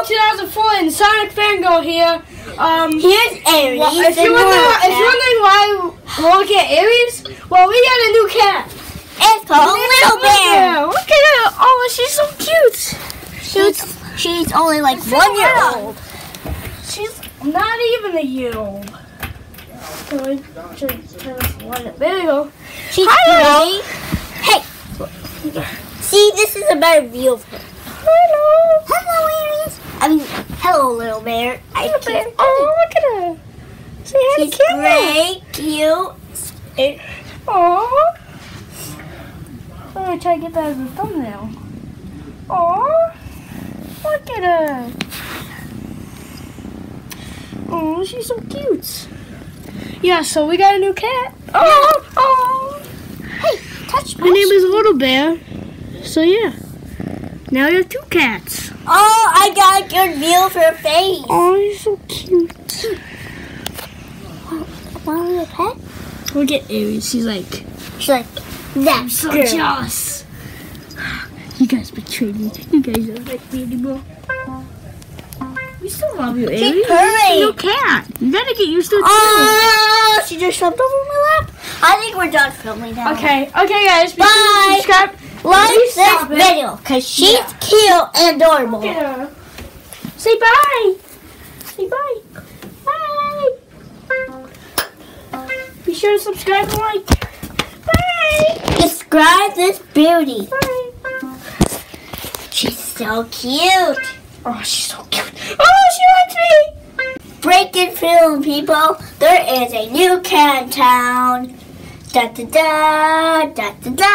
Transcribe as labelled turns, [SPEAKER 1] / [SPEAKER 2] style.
[SPEAKER 1] 2004 and Sonic Fangirl here.
[SPEAKER 2] Here's Aries.
[SPEAKER 1] If you're wondering why we'll get Aries, well, we got a new cat.
[SPEAKER 2] It's called Little Bear.
[SPEAKER 1] Look at her. Oh, she's so cute.
[SPEAKER 2] She's only like 1 year old.
[SPEAKER 1] She's not even a year old. There you go.
[SPEAKER 2] She's pretty. Hey. See, this is a better view of her.
[SPEAKER 1] Hello.
[SPEAKER 2] Hello, Aries. I mean, hello, Little Bear.
[SPEAKER 1] Little Bear. Oh, look at her. Say hi to
[SPEAKER 2] She's great, cute.
[SPEAKER 1] Oh. I'm going to try to get that as a thumbnail. Oh. Look at her. Oh, she's so cute. Yeah, so we got a new cat. Oh.
[SPEAKER 2] Hey, touch
[SPEAKER 1] my name is Little Bear. So yeah. Now you have 2 cats.
[SPEAKER 2] Oh, I got a good view of her face.
[SPEAKER 1] Oh, you're so cute.
[SPEAKER 2] Want a pet?
[SPEAKER 1] Look at Aries. She's like,
[SPEAKER 2] that's
[SPEAKER 1] so
[SPEAKER 2] good.
[SPEAKER 1] jealous. You guys betrayed me. You guys don't like me anymore. We still love you, Aries.
[SPEAKER 2] Keep purring.
[SPEAKER 1] You're a cat. You gotta get used to it too.
[SPEAKER 2] Oh, she just jumped over my lap. I think we're done filming now.
[SPEAKER 1] Okay, guys. Be sure to
[SPEAKER 2] Bye.
[SPEAKER 1] subscribe.
[SPEAKER 2] Like this video because she's cute and adorable.
[SPEAKER 1] Yeah. Say bye. Say bye. Bye. Be sure to subscribe and like. Bye.
[SPEAKER 2] Describe this beauty.
[SPEAKER 1] Bye.
[SPEAKER 2] She's so cute.
[SPEAKER 1] Oh, she's so cute. Oh, she likes me.
[SPEAKER 2] Breaking film, people. There is a new cat in town. Da da da da da da.